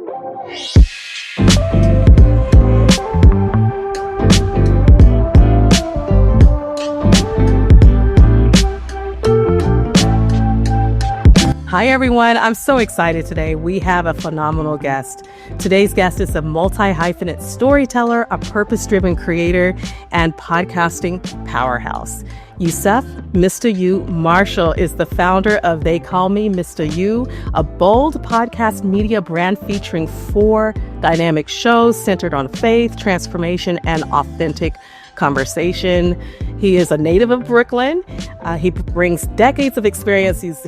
Hi, everyone. I'm so excited today. We have a phenomenal guest. Today's guest is a multi-hyphenate storyteller, a purpose-driven creator, and podcasting powerhouse. Yusuf Mista U Marshall is the founder of They Call Me Mista U, a bold podcast media brand featuring 4 dynamic shows centered on faith, transformation, and authentic conversation. He is a native of Brooklyn. He brings decades of experience. He's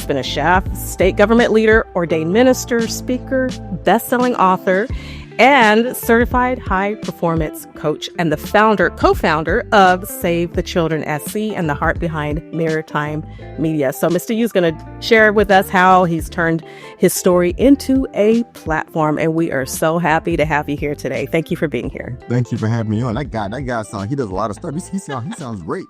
been a chef, state government leader, ordained minister, speaker, best-selling author, and certified high-performance coach, and the co-founder of Save the Children at Sea and the heart behind Maritime Media. So Mr. U is going to share with us how he's turned his story into a platform, and we are so happy to have you here today. Thank you for being here. Thank you for having me on. That guy sounds, he does a lot of stuff. He sounds great.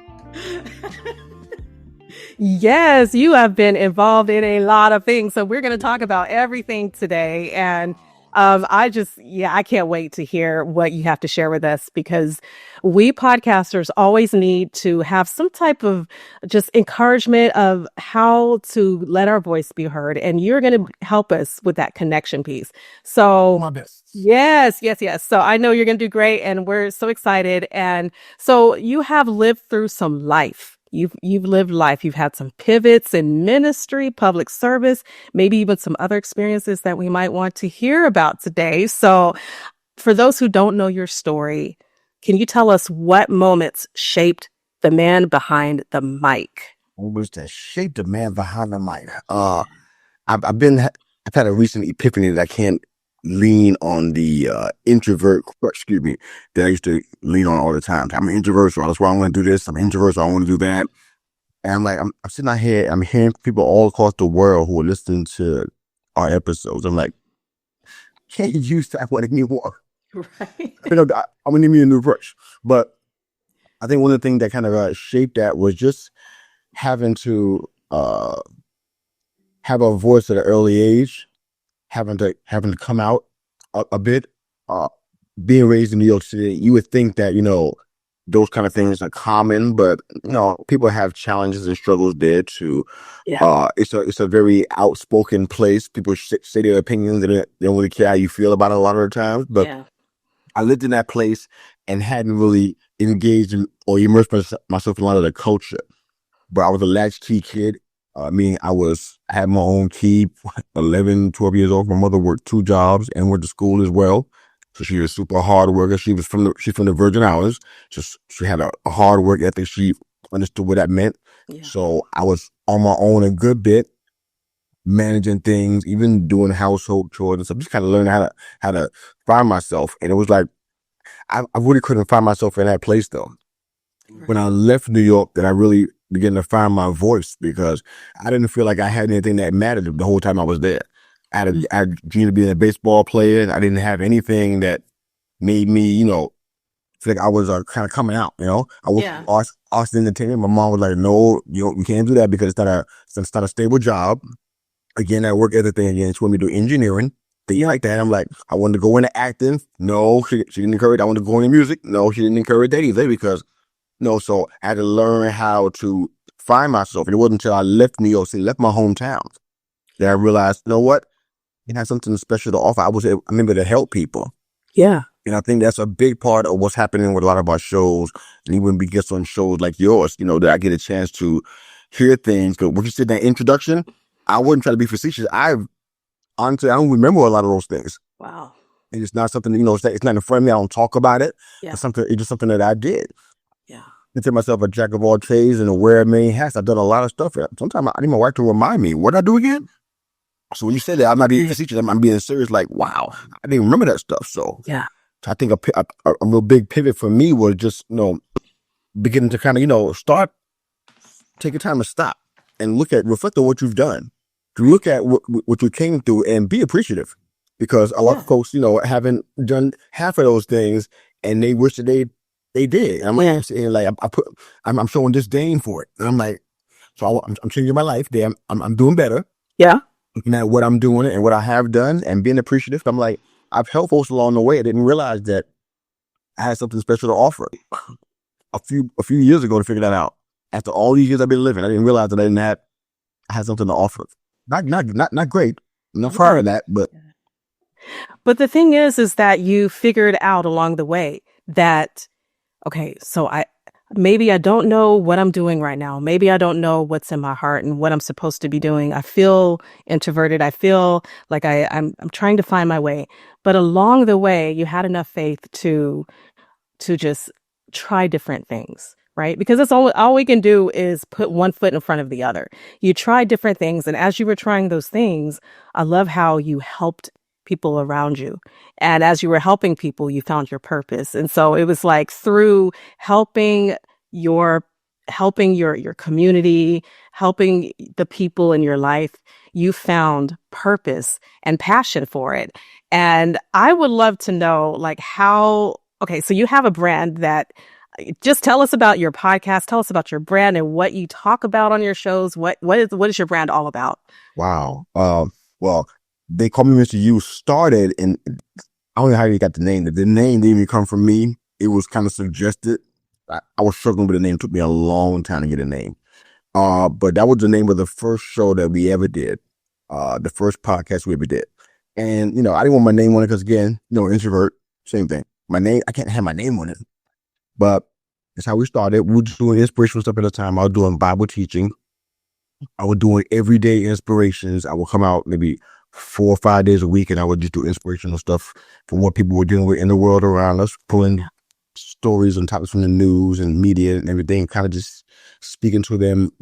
Yes, you have been involved in a lot of things. So we're going to talk about everything today. And I can't wait to hear what you have to share with us, because we podcasters always need to have some type of just encouragement of how to let our voice be heard. And you're going to help us with that connection piece. So My best. Yes. So I know you're going to do great, and we're so excited. And so you have lived through some life. You've lived life. You've had some pivots in ministry, public service, maybe even some other experiences that we might want to hear about today. So for those who don't know your story, can you tell us what moments shaped the man behind the mic? Moments that shaped the man behind the mic. I've had a recent epiphany that I can't lean on the introvert, that I used to lean on all the time. I'm an introvert, so that's why I want to do this. I'm an introvert, so I want to do that. And I'm like, I'm sitting out here, I'm hearing people all across the world who are listening to our episodes. I'm like, can't you use that one anymore? Right. I'm gonna need me a new brush. But I think one of the things that kind of shaped that was just having to have a voice at an early age, having to come out a bit. Being raised in New York City, you would think that, those kind of things are common, but people have challenges and struggles there too. Yeah. It's a very outspoken place. People say their opinions, and they don't really care how you feel about it a lot of the times. But Yeah. I lived in that place and hadn't really engaged in or immersed myself in a lot of the culture. But I was a latchkey kid. I had my own key, 11, 12 years old. My mother worked 2 jobs and went to school as well. So she was super hard worker. She's from the Virgin Islands. She had a hard work ethic. She understood what that meant. Yeah. So I was on my own a good bit, managing things, even doing household chores and stuff. Just kind of learning how to find myself. And it was like, I really couldn't find myself in that place though. Right. When I left New York, that I really began to find my voice, because I didn't feel like I had anything that mattered the whole time I was there. I had dreamed of being a baseball player. I didn't have anything that made me, feel like I was kind of coming out. I worked for Austin Entertainment. My mom was like, "No, you can't do that because it's not a stable job." Again, I work ethic thing again. She wanted me to do engineering, things like that. I'm like, I wanted to go into acting. No, she didn't encourage. I wanted to go into music. No, she didn't encourage that either, because so I had to learn how to find myself. And it wasn't until I left New York City, left my hometown, that I realized, what? It has something special to offer. I remember to help people. Yeah. And I think that's a big part of what's happening with a lot of our shows. And even when we get on shows like yours, that I get a chance to hear things. Because when you said that introduction, I wouldn't try to be facetious. Honestly, I don't remember a lot of those things. Wow. And it's not something, it's not in front of me. I don't talk about it. Yeah. It's just something that I did. Yeah. I tell myself a jack of all trades and a wearer of many hats. I've done a lot of stuff. Sometimes I need my wife to remind me, what did I do again? So when you said that, I'm not being facetious. I'm being serious. Like, wow, I didn't remember that stuff. So yeah, I think a real big pivot for me was just, beginning to kind of, start taking time to stop and reflect on what you've done, to look at what you came through and be appreciative, because a lot of folks, haven't done half of those things and they wish that they did. And I'm saying, like, I'm showing disdain for it. And I'm like, so I'm changing my life there. I'm doing better. Yeah. looking at what I'm doing and what I have done and being appreciative. I'm like, I've helped folks along the way. I didn't realize that I had something special to offer a few years ago to figure that out. After all these years I've been living, I didn't realize that I had something to offer. Not great. I'm not proud of that, but But the thing is that you figured out along the way that, okay, so maybe I don't know what I'm doing right now. Maybe I don't know what's in my heart and what I'm supposed to be doing. I feel introverted. I feel like I'm trying to find my way. But along the way, you had enough faith to just try different things, right? Because that's all we can do is put one foot in front of the other. You try different things, and as you were trying those things, I love how you helped people around you. And as you were helping people, you found your purpose. And so it was like through helping your your community, helping the people in your life, you found purpose and passion for it. And I would love to know like how, okay, so you have a brand that just tell us about your podcast, tell us about your brand and what you talk about on your shows. What is your brand all about? wow. Well, they call me Mr. U started in, I don't know how you got the name. The name didn't even come from me. It was kind of suggested. I was struggling with the name. It took me a long time to get a name. But that was the name of the first show that we ever did. The first podcast we ever did. And, I didn't want my name on it because, again, introvert, same thing. My name, I can't have my name on it. But that's how we started. We were doing inspirational stuff at the time. I was doing Bible teaching. I was doing everyday inspirations. I would come out maybe 4 or 5 days a week, and I would just do inspirational stuff from what people were dealing with in the world around us, pulling stories and topics from the news and media and everything, kind of just speaking to them,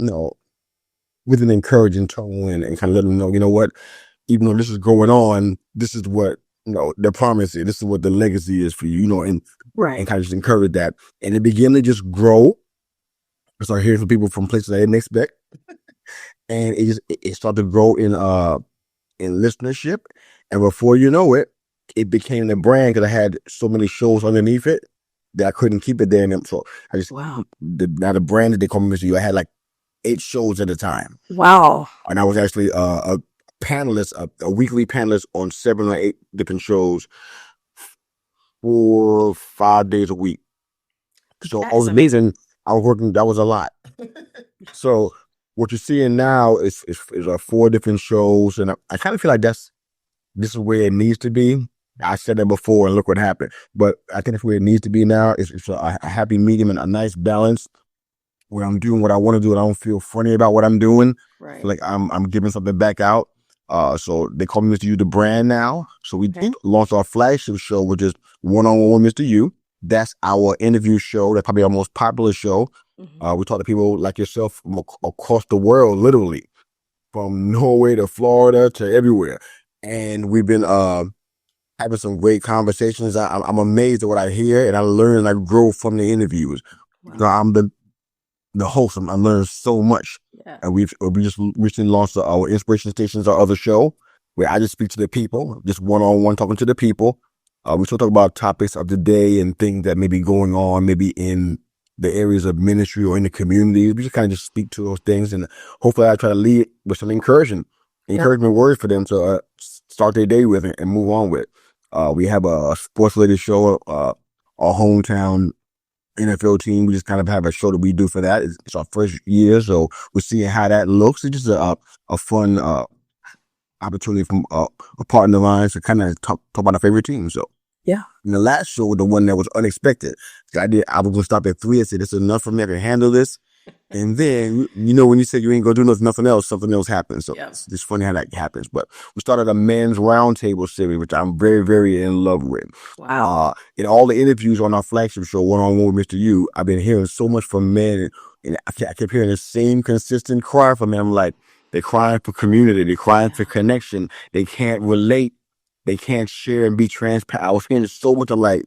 with an encouraging tone and kind of letting them know, you know what, even though this is going on, this is what, the promise is, this is what the legacy is for you, and Right. kind of just encourage that. And it began to just grow. I started hearing from people from places I didn't expect. And it started to grow in listenership. And before you know it, it became the brand because I had so many shows underneath it that I couldn't keep it there. And so I just, Wow. now the brand that they call me Mr. U, I had like 8 shows at a time. Wow. And I was actually a panelist, a weekly panelist on 7 or 8 different shows 4 or 5 days a week. So I was amazing. I was working, that was a lot. So what you're seeing now is 4 different shows. And I kind of feel like this is where it needs to be. I said that before and look what happened. But I think that's where it needs to be now. It's a happy medium and a nice balance where I'm doing what I want to do and I don't feel funny about what I'm doing. Right. Like I'm giving something back out. So they call me Mr. U the brand now. So we launched our flagship show, which is One-on-One with Mr. U. That's our interview show. That's probably our most popular show. Mm-hmm. We talk to people like yourself from across the world, literally, from Norway to Florida to everywhere. And we've been having some great conversations. I'm amazed at what I hear, and I learn and I grow from the interviews. Wow. So I'm the host. I learned so much. Yeah. And we just recently launched our Inspiration Stations, our other show, where I just speak to the people, just one-on-one talking to the people. We still talk about topics of the day and things that may be going on, maybe in the areas of ministry or in the community. We just kind of just speak to those things, and hopefully I try to lead with some encouragement words for them to start their day with and move on with. We have a sports-related show, our hometown NFL team. We just kind of have a show that we do for that. It's our first year, so we're seeing how that looks. It's just a fun opportunity from a partner of mine to kind of talk about our favorite team. So yeah. And the last show, the one that was unexpected, I was gonna stop at 3. I said, "This is enough for me. I can handle this." And then, when you said you ain't gonna do nothing else, something else happens. So it's just funny how that happens. But we started a men's roundtable series, which I'm very, very in love with. Wow. In all the interviews on our flagship show, One-on-One with Mr. U, I've been hearing so much from men, and I kept hearing the same consistent cry from them. Like, they're crying for community, they're crying for connection. They can't relate, they can't share and be transparent. I was hearing so much of like,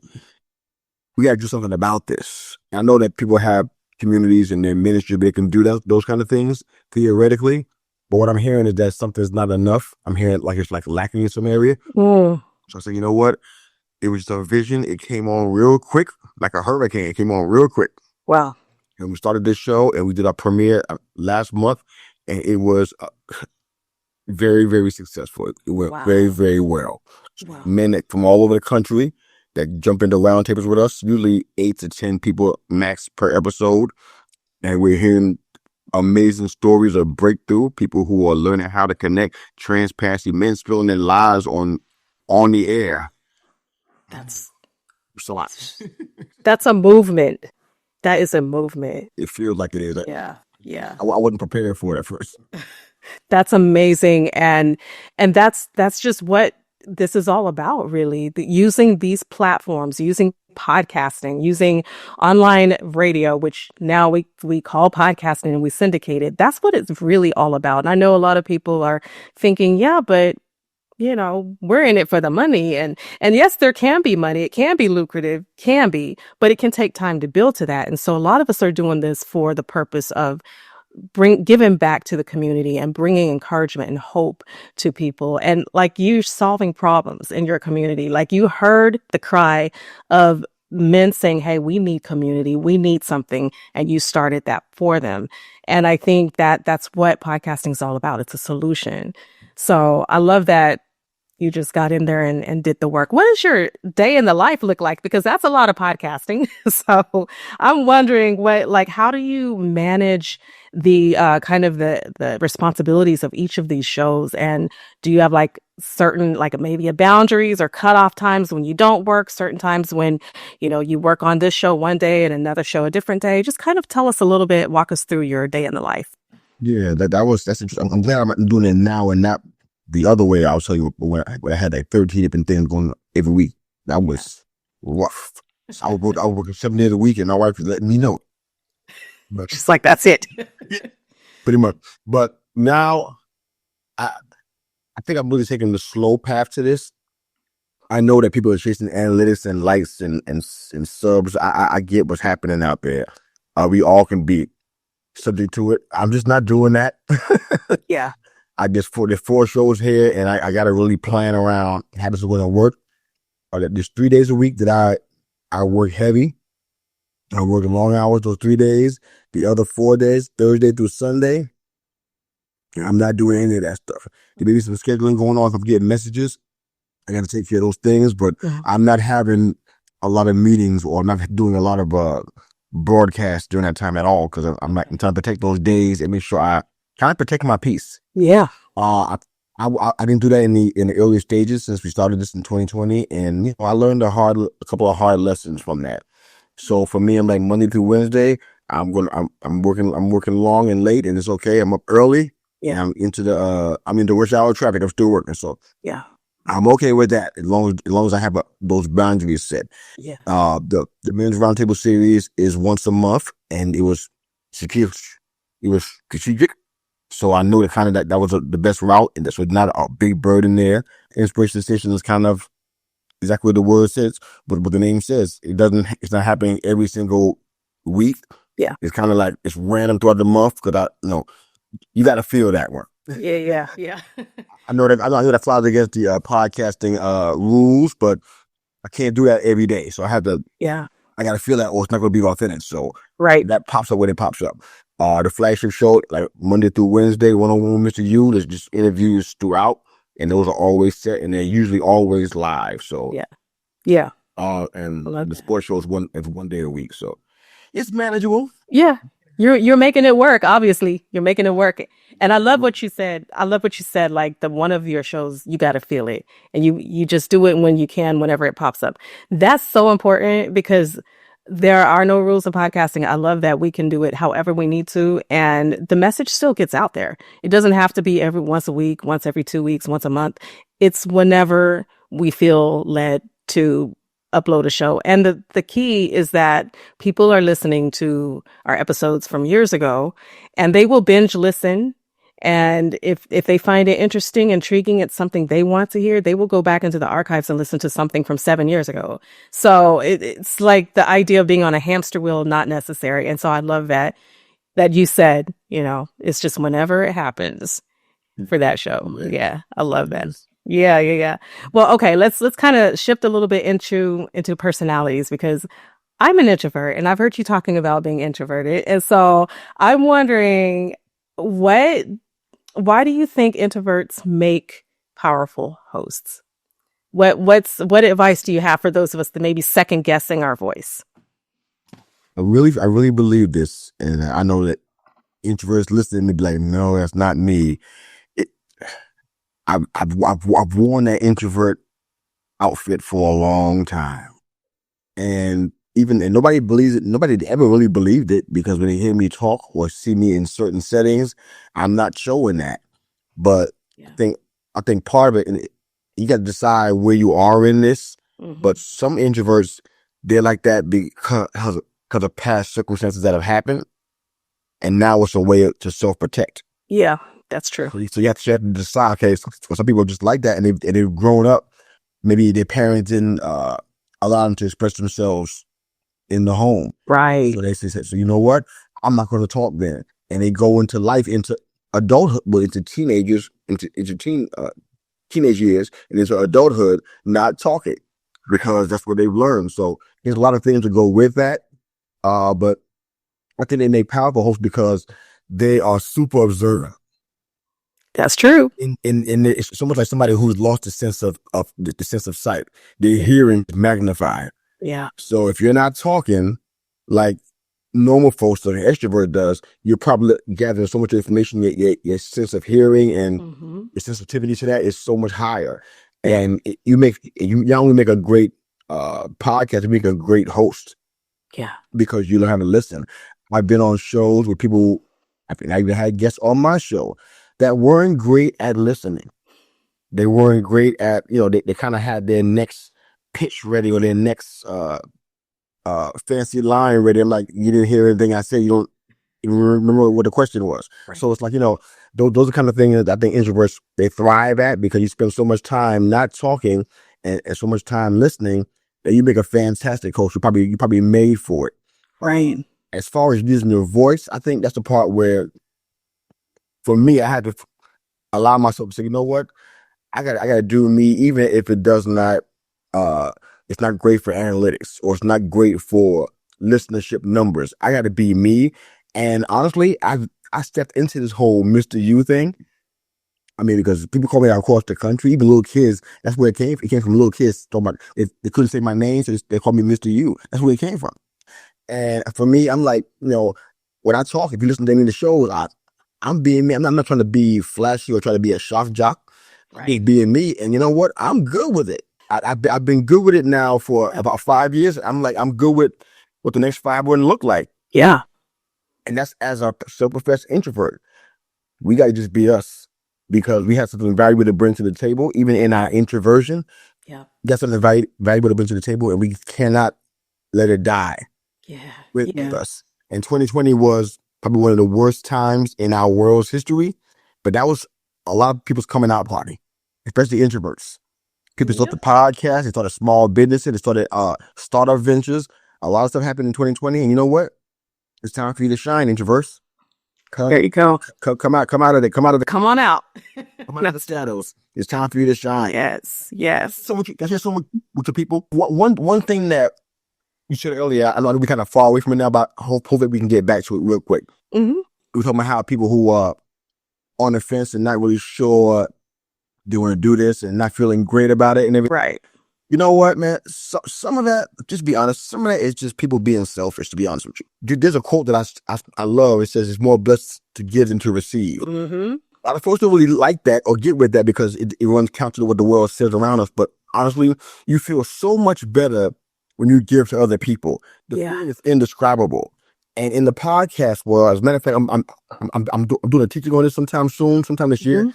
we got to do something about this. And I know that people have communities in their ministry, they can do those kind of things theoretically. But what I'm hearing is that something's not enough. I'm hearing like it's like lacking in some area. So I said, you know what? It was just a vision. It came on real quick, like a hurricane. It came on real quick. Wow. And we started this show and we did our premiere last month. And it was very, very successful. It went Wow. very, very well. Wow. Men from all over the country that jump into roundtables with us, usually 8 to 10 people max per episode. And we're hearing amazing stories of breakthrough, people who are learning how to connect, transparency, men spilling their lives on the air. That's It's a lot. that's a movement. That is a movement. It feels like it is. Yeah. Yeah. I wasn't prepared for it at first. That's amazing. And that's just what this is all about, really. Using these platforms, using podcasting, using online radio, which now we call podcasting and we syndicate it. That's what it's really all about. And I know a lot of people are thinking, yeah, but we're in it for the money. And yes, there can be money. It can be lucrative, but it can take time to build to that. And so a lot of us are doing this for the purpose of giving back to the community and bringing encouragement and hope to people. And like you solving problems in your community, like you heard the cry of men saying, hey, we need community, we need something. And you started that for them. And I think that that's what podcasting is all about. It's a solution. So I love that you just got in there and did the work. What does your day in the life look like? Because that's a lot of podcasting. So I'm wondering how do you manage the kind of the responsibilities of each of these shows? And do you have certain, maybe a boundaries or cutoff times when you don't work, certain times when, you work on this show one day and another show a different day? Just kind of tell us a little bit, walk us through your day in the life. Yeah, that's interesting. I'm glad I'm doing it now and not the other way. I'll tell you when I had 13 different things going every week. That was rough. I was working 7 days a week, and my wife was letting me know. But just that's it. Pretty much. But now, I think I'm really taking the slow path to this. I know that people are chasing analytics and likes and subs. I get what's happening out there. We all can be subject to it. I'm just not doing that. Yeah. I guess there's 4 shows here, and I got to really plan around how this is going to work. There's 3 days a week that I work heavy. I work long hours those 3 days. The other 4 days, Thursday through Sunday, I'm not doing any of that stuff. There may be some scheduling going on. If I'm getting messages, I got to take care of those things, but I'm not having a lot of meetings, or I'm not doing a lot of broadcasts during that time at all, because I'm trying to protect those days and make sure I kind of protect my peace. Yeah. I didn't do that in the early stages since we started this in 2020, and I learned a couple of hard lessons from that. So for me, I'm like Monday through Wednesday, I'm working long and late, and it's okay. I'm up early. Yeah. And I'm into rush hour traffic. I'm still working, so yeah, I'm okay with that as long as I have those boundaries set. Yeah. The Men's Roundtable series is once a month, and it was strategic. So I knew that was the best route, and that's not a big burden there. Inspiration Station is kind of exactly what the word says, but what the name says. It's not happening every single week. Yeah. It's kind of like it's random throughout the month, because you got to feel that one. Yeah. I know that flies against the podcasting rules, but I can't do that every day. So I have to. Yeah. I got to feel that, or it's not going to be authentic. So that pops up when it pops up. The flagship show, like Monday through Wednesday, one-on-one with Mr. U, there's just interviews throughout, and those are always set, and they're usually always live. So yeah. And the sports show is one day a week, so it's manageable. Yeah. You're making it work. Obviously, you're making it work. And I love what you said. Like one of your shows, you got to feel it, and you just do it when you can, whenever it pops up. That's so important, because there are no rules in podcasting. I love that we can do it however we need to, and the message still gets out there. It doesn't have to be once a week, once every 2 weeks, once a month. It's whenever we feel led to upload a show. And the key is that people are listening to our episodes from years ago, and they will binge listen. And if they find it interesting, intriguing, it's something they want to hear, they will go back into the archives and listen to something from 7 years ago. So it's like the idea of being on a hamster wheel, not necessary. And so I love that you said, it's just whenever it happens for that show. Yeah, I love that. Yeah. Well, okay, let's kind of shift a little bit into personalities, because I'm an introvert, and I've heard you talking about being introverted. And so I'm wondering, what Why do you think introverts make powerful hosts? What advice do you have for those of us that may be second guessing our voice? I really believe this, and I know that introverts listening to me be like, no, that's not me. It, I've worn that introvert outfit for a long time, and nobody believes it. Nobody ever really believed it because when they hear me talk or see me in certain settings, I'm not showing that. But Yeah. I think part of it, and you got to decide where you are in this. Mm-hmm. But some introverts, they're like that because of past circumstances that have happened, and now it's a way to self protect. Yeah, that's true. So you have to decide. Okay, so some people are just like that, and they've grown up. Maybe their parents didn't allow them to express themselves in the home. Right. So they say, so you know what? I'm not going to talk then, and they go into life, into adulthood, well, into teenagers, into teenage years, and into adulthood, not talking because that's what they've learned. So there's a lot of things to go with that. But I think they make powerful hosts because they are super observant. That's true. In it's so much like somebody who's lost the sense of the sense of sight. Their hearing is magnified. Yeah. So if you're not talking like normal folks or an extrovert does, you're probably gathering so much information. Your sense of hearing and your sensitivity to that is so much higher. Yeah. And you not only make a great podcast, you make a great host. Yeah. Because you learn how to listen. I've been on shows where people, I even had guests on my show that weren't great at listening. They weren't great at, they kind of had their next pitch ready or their next fancy line ready. I'm like, you didn't hear anything I said. You don't even remember what the question was. Right. So it's like, those are the kind of things that I think introverts, they thrive at because you spend so much time not talking and so much time listening that you make a fantastic host. You probably made for it. Right. As far as using your voice, I think that's the part where, for me, I had to allow myself to say, you know what, I gotta do me, even if it does not, it's not great for analytics or it's not great for listenership numbers. I gotta be me. And honestly, I stepped into this whole Mr. You thing. I mean, because people call me out across the country, even little kids. That's where it came from. It came from little kids talking about they couldn't say my name, so they called me Mr. You. That's where it came from. And for me, I'm like, when I talk, if you listen to any of the shows, I'm being me. I'm not trying to be flashy or try to be a shock jock. Right. Being me. And you know what? I'm good with it. I've been good with it now for about 5 years. I'm good with what the next 5 wouldn't look like. Yeah. And that's as a self-professed introvert. We got to just be us because we have something valuable to bring to the table, even in our introversion. Yeah. That's something valuable to bring to the table, and we cannot let it die. Yeah. With us. And 2020 was probably one of the worst times in our world's history, but that was a lot of people's coming out party, especially introverts. People started podcasts, they started small businesses, they started startup ventures. A lot of stuff happened in 2020, and you know what? It's time for you to shine, introverts. There you go. Come out of it. Come on out. Come out of the shadows. It's time for you to shine. Yes. So that's just so much with the people. One thing that you said earlier, I know we kind of far away from it now, but hopefully we can get back to it real quick. Mm-hmm. We were talking about how people who are on the fence and not really sure they want to do this and not feeling great about it and everything. Right. You know what, man? Some of that, just be honest, some of that is just people being selfish, to be honest with you. There's a quote that I love. It says, it's more blessed to give than to receive. Mm-hmm. A lot of folks don't really like that or get with that because it runs counter to what the world says around us. But honestly, you feel so much better when you give to other people. The feeling is indescribable. And in the podcast world, as a matter of fact, I'm doing a teaching on this sometime this year.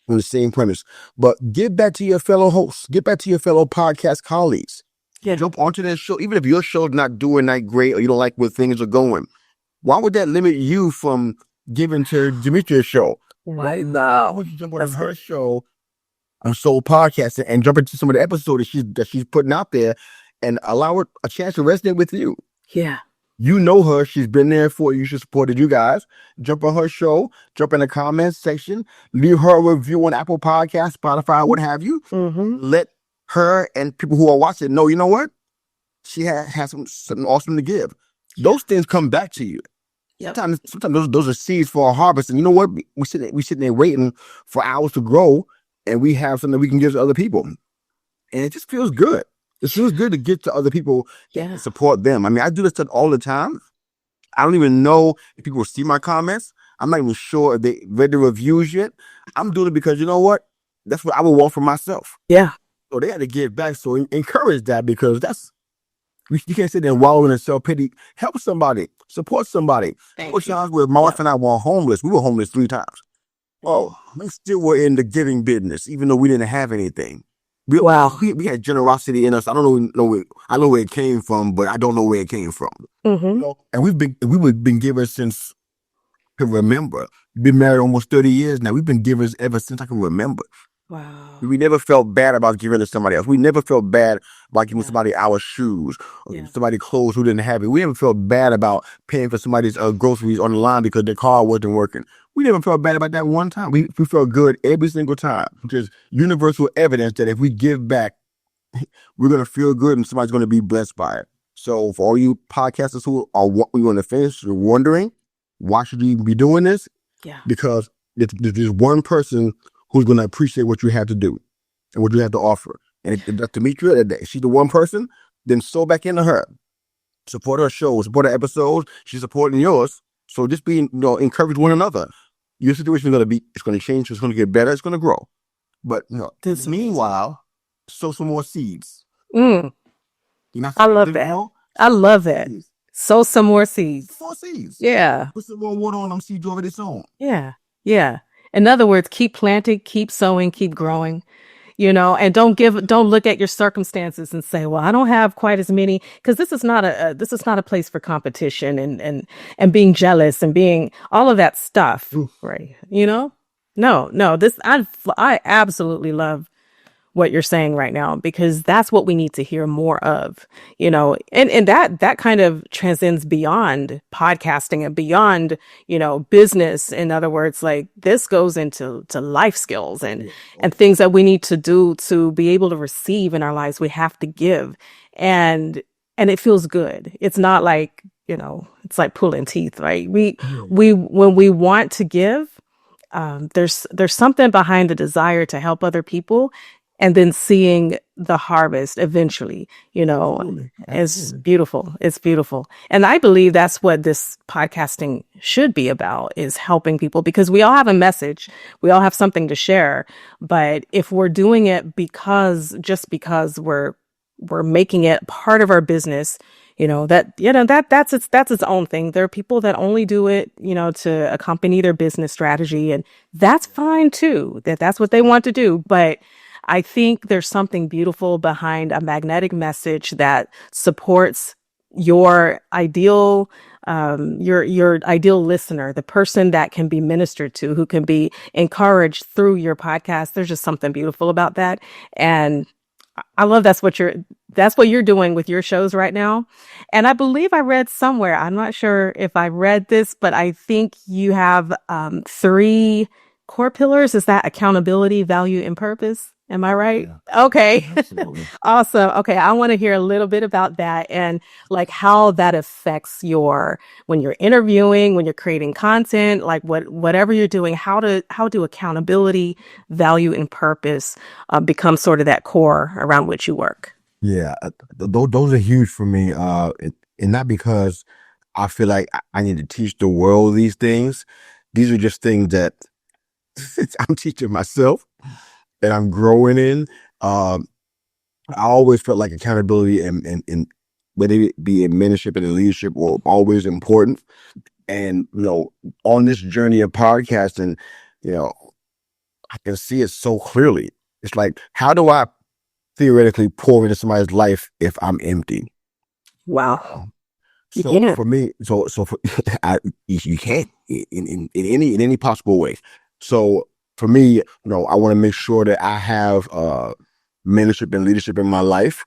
On the same premise. But get back to your fellow hosts. Get back to your fellow podcast colleagues. Yeah. Jump onto their show. Even if your show's not doing that great or you don't like where things are going, why would that limit you from giving to Demetria's show? Right now, would you jump on her show on Soul Podcasting and jump into some of the episodes that she's putting out there and allow her a chance to resonate with you? Yeah. You know her. She's been there for you. She supported you guys. Jump on her show. Jump in the comments section. Leave her a review on Apple Podcasts, Spotify, what have you. Mm-hmm. Let her and people who are watching know, you know what? She has something awesome to give. Those things come back to you. Yep. Sometimes those are seeds for a harvest. And you know what? We sitting there waiting for ours to grow, and we have something we can give to other people. And it just feels good. It feels good to get to other people Yeah. and support them. I mean, I do this stuff all the time. I don't even know if people see my comments. I'm not even sure if they read the reviews yet. I'm doing it because you know what? That's what I would want for myself. Yeah. So they got to give back. So encourage that, because you can't sit there and wallow in self-pity. Help somebody. Support somebody. There were times where my wife and I were homeless. We were homeless 3 times. Oh, we still were in the giving business, even though we didn't have anything. We had generosity in us. I don't know. I know where it came from, but I don't know where it came from. Mm-hmm. You know? And we've been givers since I can remember. We've been married almost 30 years now. We've been givers ever since I can remember. Wow. We never felt bad about giving to somebody else. We never felt bad about giving somebody our shoes or somebody clothes who didn't have it. We never felt bad about paying for somebody's groceries on the line because their car wasn't working. We never felt bad about that one time. We felt good every single time. There's universal evidence that if we give back, we're going to feel good and somebody's going to be blessed by it. So for all you podcasters who are we on the fence, you're wondering, why should you be doing this? Yeah. Because there's one person who's going to appreciate what you have to do and what you have to offer. And if that's Demetria, if she's the one person, then sow back into her. Support her shows, support her episodes. She's supporting yours. So just encourage one another. Your situation is it's going to change. It's going to get better. It's going to grow. But meanwhile, sow some more seeds. I love that. I love that. Sow some more seeds. More seeds. Yeah. Put some more water on them seeds already sown. Yeah. Yeah. In other words, keep planting, keep sowing, keep growing, and don't look at your circumstances and say, well, I don't have quite as many, because this is not a place for competition and being jealous and being all of that stuff. Oof. Right. No, I absolutely love what you're saying right now, because that's what we need to hear more of, and that kind of transcends beyond podcasting and beyond, business. In other words, like this goes into life skills and things that we need to do to be able to receive in our lives. We have to give, and it feels good. It's not like, it's like pulling teeth, right? We when we want to give, there's something behind the desire to help other people. And then seeing the harvest eventually, is beautiful. It's beautiful. And I believe that's what this podcasting should be about, is helping people, because we all have a message. We all have something to share. But if we're doing it because we're making it part of our business, that's its own thing. There are people that only do it, to accompany their business strategy. And that's fine too, that's what they want to do. But I think there's something beautiful behind a magnetic message that supports your ideal listener, the person that can be ministered to, who can be encouraged through your podcast. There's just something beautiful about that. And I love that's what you're doing with your shows right now. And I believe I read somewhere, I'm not sure if I read this, but I think you have 3 core pillars. Is that accountability, value, and purpose? Am I right? Yeah. Okay. Awesome. Okay. I want to hear a little bit about that and like how that affects when you're interviewing, when you're creating content, like whatever you're doing, how do accountability, value, and purpose become sort of that core around which you work? Yeah. Those are huge for me. And not because I feel like I need to teach the world these things. These are just things that I'm teaching myself and I'm growing in. I always felt like accountability and whether it be in mentorship and in leadership were always important. And, on this journey of podcasting, I can see it so clearly. It's like, how do I theoretically pour into somebody's life if I'm empty? Wow. So for me, you can't in any possible way. So for me, I want to make sure that I have mentorship and leadership in my life.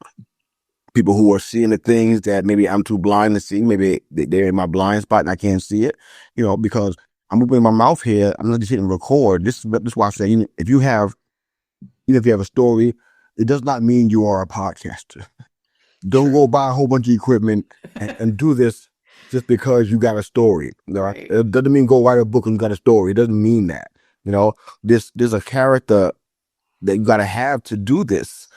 People who are seeing the things that maybe I'm too blind to see. Maybe they're in my blind spot and I can't see it. Because I'm opening my mouth here. I'm not just hitting record. This is why I say, if you have a story, it does not mean you are a podcaster. Don't go buy a whole bunch of equipment and do this just because you got a story. You know, Right. it doesn't mean go write a book and you got a story. It doesn't mean that. You know, there's a character that you got to have to do this.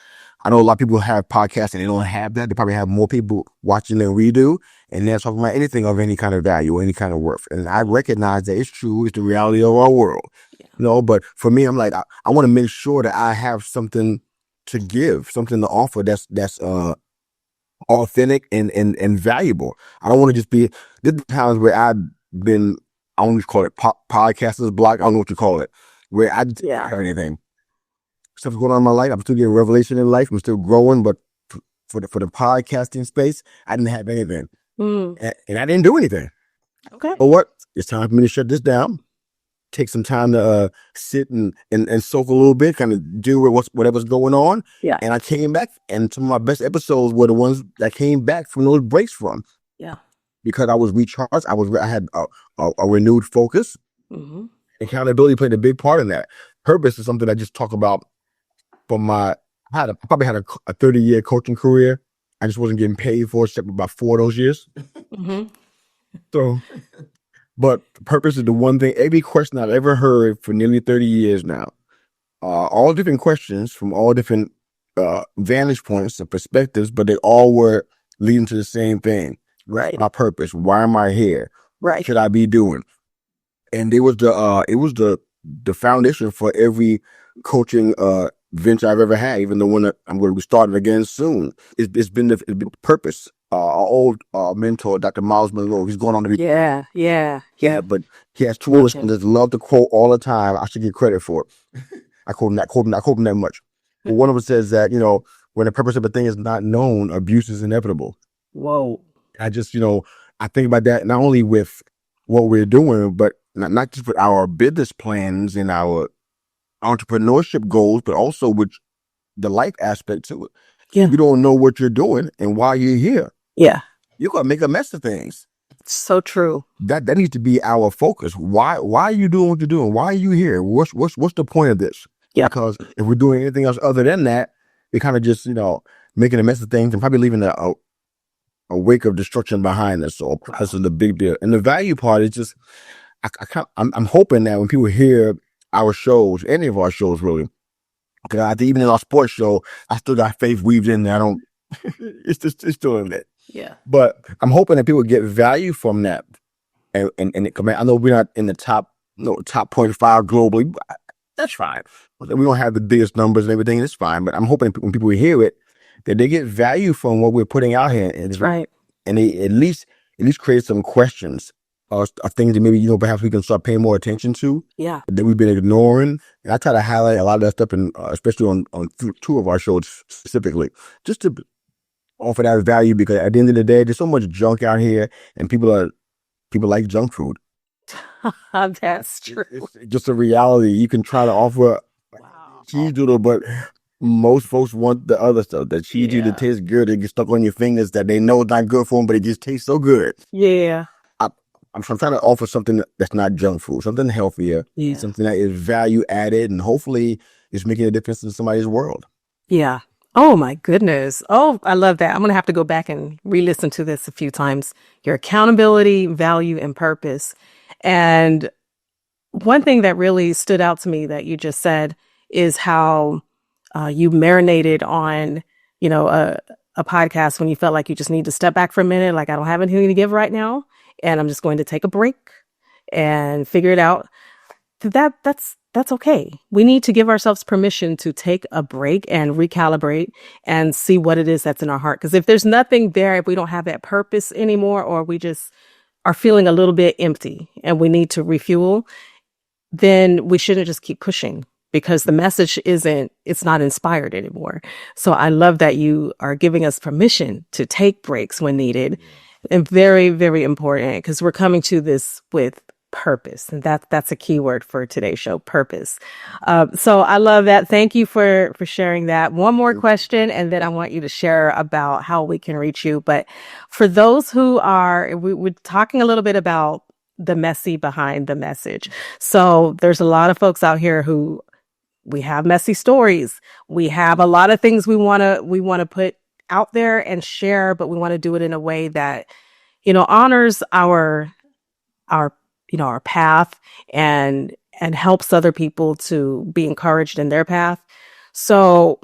I know a lot of people have podcasts and they don't have that. They probably have more people watching than we do, and they're talking about anything of any kind of value, any kind of worth. And I recognize that it's true. It's the reality of our world. Yeah. You know, but for me, I'm like, I want to make sure that I have something to give, something to offer that's authentic and valuable. I don't want to just be. There's times where I've been. I don't call it podcasters block. I don't know what you call it. Where I just don't have anything. Stuff's going on in my life. I'm still getting revelation in life. I'm still growing, but for the podcasting space, I didn't have anything, and I didn't do anything. Okay. But what? It's time for me to shut this down. Take some time to sit and soak a little bit, kind of deal with whatever's going on. Yeah. And I came back, and some of my best episodes were the ones that came back from those breaks from. Yeah. Because I was recharged. I had a renewed focus. Mm-hmm. Accountability played a big part in that. Purpose is something I just talk about. I probably had a 30-year coaching career. I just wasn't getting paid for it, except about 4 of those years. Mm-hmm. So, but purpose is the one thing. Every question I've ever heard for nearly 30 years now, all different questions from all different vantage points and perspectives, but they all were leading to the same thing. Right. My purpose. Why am I here? Right. What should I be doing? And it was the foundation for every coaching venture I've ever had, even the one that I'm going to be starting again soon. It's been the purpose. Our old mentor, Dr. Miles Monroe, he's going on to be. Yeah, but he has two words and just love to quote all the time. I should get credit for it. I quote him that much. But one of them says that, you know, when the purpose of a thing is not known, abuse is inevitable. Whoa. I just, you know, I think about that not only with what we're doing, but not just with our business plans and our entrepreneurship goals, but also with the life aspect to it. Yeah. You don't know what you're doing and why you're here. Yeah. You're gonna make a mess of things. So true. That needs to be our focus. Why are you doing what you're doing? Why are you here? What's the point of this? Yeah. Because if we're doing anything else other than that, we're kind of just, you know, making a mess of things and probably leaving a wake of destruction behind us. So that's the big deal. And the value part is just, I'm hoping that when people hear our shows, any of our shows really, because I think even in our sports show, I still got faith weaved in there. It's still in it. Yeah. But I'm hoping that people get value from that. And I know we're not in the top 0.5 globally. That's fine. We don't have the biggest numbers and everything. It's fine. But I'm hoping when people hear it, that they get value from what we're putting out here. That's right. And they at least create some questions or things that maybe, you know, perhaps we can start paying more attention to. Yeah. That we've been ignoring. And I try to highlight a lot of that stuff, and especially on two of our shows specifically, just to offer that value, because at the end of the day, there's so much junk out here, and people like junk food. That's true. It's just a reality. You can try to offer cheese doodle, but most folks want the other stuff. The cheese doodle tastes good. It gets stuck on your fingers that they know is not good for them, but it just tastes so good. Yeah. I'm trying to offer something that's not junk food, something healthier, something that is value added, and hopefully is making a difference in somebody's world. Yeah. Oh my goodness. Oh, I love that. I'm going to have to go back and re-listen to this a few times. Your accountability, value, and purpose. And one thing that really stood out to me that you just said is how you marinated on, you know, a podcast when you felt like you just need to step back for a minute. Like, I don't have anything to give right now, and I'm just going to take a break and figure it out. That's okay. We need to give ourselves permission to take a break and recalibrate and see what it is that's in our heart. Because if there's nothing there, if we don't have that purpose anymore, or we just are feeling a little bit empty and we need to refuel, then we shouldn't just keep pushing, because the message it's not inspired anymore. So I love that you are giving us permission to take breaks when needed, and very, very important, because we're coming to this with purpose. And that's a key word for today's show, purpose. So I love that. Thank you for sharing that. One more question, and then I want you to share about how we can reach you. But for those who we're talking a little bit about the messy behind the message. So there's a lot of folks out here who, we have messy stories. We have a lot of things we want to put out there and share, but we want to do it in a way that honors our our path and helps other people to be encouraged in their path. So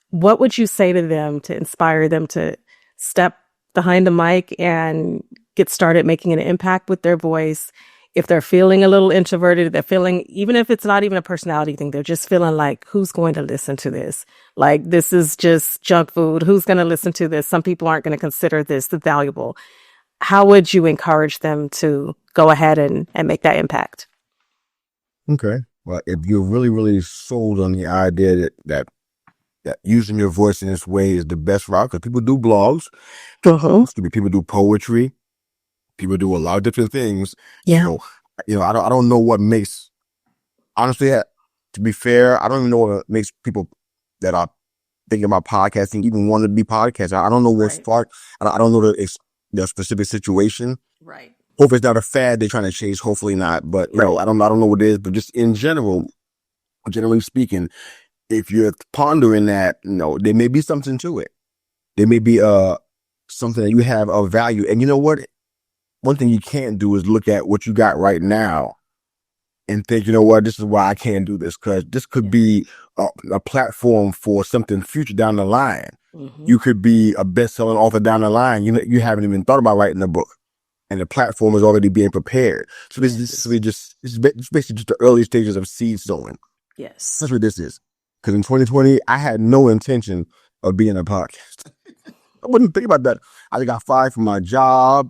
what would you say to them to inspire them to step behind the mic and get started making an impact with their voice? If they're feeling a little introverted, they're feeling, even if it's not even a personality thing, they're just feeling like, who's going to listen to this? Like, this is just junk food. Who's going to listen to this? Some people aren't going to consider this valuable. How would you encourage them to go ahead and make that impact? Okay. Well, if you're really, really sold on the idea that using your voice in this way is the best route, because people do blogs, people do poetry, people do a lot of different things. Yeah. So, I don't know what makes, honestly, to be fair, I don't even know what makes people that are thinking about podcasting even want to be podcasters. I don't know what spark. I don't know the specific situation. Right. Hope it's not a fad they're trying to chase. Hopefully not. But I don't know what it is. But just in general, generally speaking, if you're pondering that, there may be something to it. There may be something that you have of value. And you know what? One thing you can't do is look at what you got right now and think, this is why I can't do this, because this could be a platform for something future down the line. Mm-hmm. You could be a best-selling author down the line. You haven't even thought about writing a book, and the platform is already being prepared. So this is basically just the early stages of seed sowing. Yes, that's what this is. Because in 2020, I had no intention of being a podcast. I wouldn't think about that. I got fired from my job.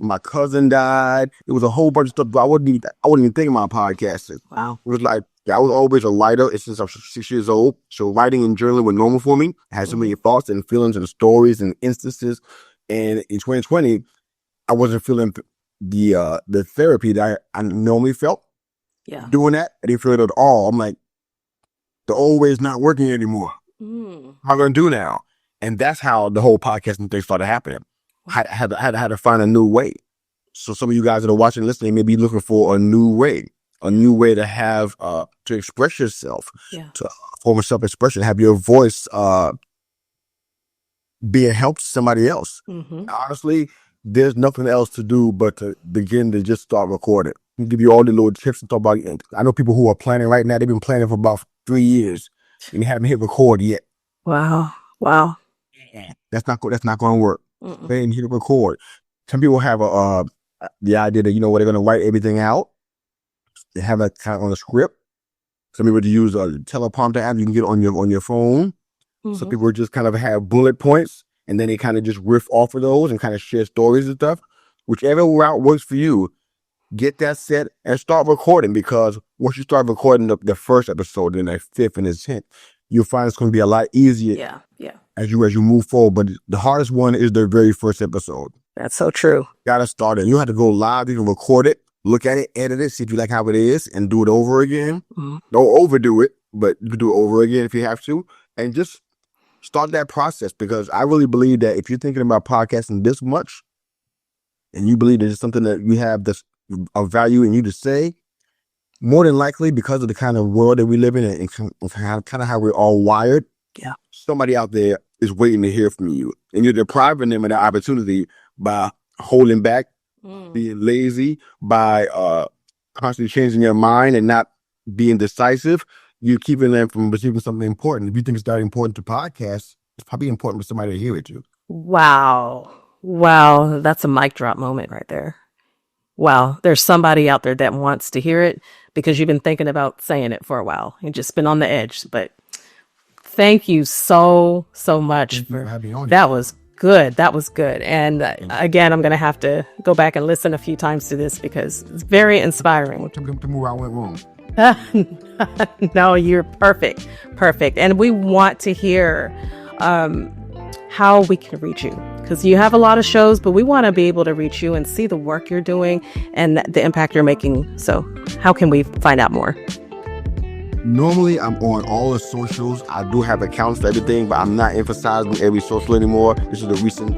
My cousin died. It was a whole bunch of stuff. But I wasn't even thinking about podcasting. Wow. It was like, I was always a writer since I was 6 years old. So writing and journaling were normal for me. I had so many thoughts and feelings and stories and instances. And in 2020, I wasn't feeling the therapy that I normally felt. Yeah. Doing that, I didn't feel it at all. I'm like, the old way is not working anymore. How am I going to do now? And that's how the whole podcasting thing started happening. I had to find a new way. So some of you guys that are watching and listening may be looking for a new way to have, to express yourself, to form a self-expression, have your voice be a help to somebody else. Mm-hmm. Honestly, there's nothing else to do but to begin to just start recording. I'll give you all the little tips and talk about it. I know people who are planning right now. They've been planning for about 3 years and they haven't hit record yet. Wow. That's not going to work. They didn't hit record. Some people have the idea that, they're going to write everything out. They have that kind of on a script. Some people use a teleprompter app you can get on your phone. Mm-hmm. Some people just kind of have bullet points and then they kind of just riff off of those and kind of share stories and stuff. Whichever route works for you, get that set and start recording, because once you start recording the first episode and the 5th and the 10th, you'll find it's going to be a lot easier. Yeah. As you move forward. But the hardest one is the very first episode. That's so true. Gotta start it. You have to go live. You can record it, look at it, edit it, see if you like how it is, and do it over again. Mm-hmm. Don't overdo it, but you can do it over again if you have to. And just start that process, because I really believe that if you're thinking about podcasting this much, and you believe there's something that you have that's of value in you to say, more than likely, because of the kind of world that we live in and kind of how we're all wired, somebody out there is waiting to hear from you, and you're depriving them of the opportunity by holding back, being lazy, by constantly changing your mind and not being decisive. You're keeping them from receiving something important. If you think it's that important to podcasts, it's probably important for somebody to hear it too. Wow, that's a mic drop moment right there. Wow, there's somebody out there that wants to hear it because you've been thinking about saying it for a while. You've just been on the edge, but thank you so much for having me on. That was good. And again, I'm going to have to go back and listen a few times to this because it's very inspiring. Tell me where I went wrong. No, you're perfect. And we want to hear how we can reach you, because you have a lot of shows, but we want to be able to reach you and see the work you're doing and the impact you're making. So how can we find out more? Normally, I'm on all the socials. I do have accounts for everything, but I'm not emphasizing every social anymore. This is a recent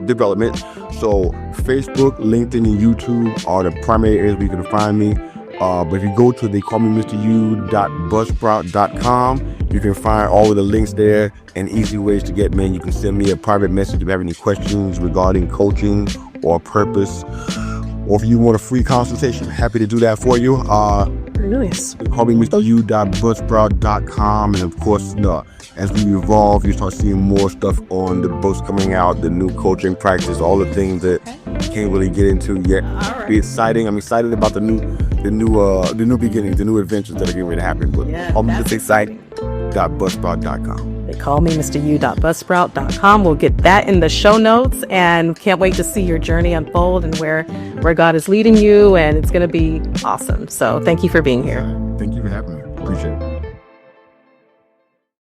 development. So Facebook, LinkedIn, and YouTube are the primary areas where you can find me. But if you go to the callmemistu.buzzsprout.com, you can find all of the links there and easy ways to get me. You can send me a private message if you have any questions regarding coaching or a purpose, or if you want a free consultation, happy to do that for you. Nice. Call me MrU.Buzzsprout.com. And of course, as we evolve, you start seeing more stuff on the books coming out, the new coaching practice, all the things that can't really get into yet. Right. Be exciting. I'm excited about the new beginnings, the new adventures that are getting ready to happen. But call me MrU.Buzzsprout.com. They call me MrU.Buzzsprout.com. We'll get that in the show notes, and can't wait to see your journey unfold and where God is leading you, and it's going to be awesome. So thank you for being here. Thank you for having me. Appreciate it.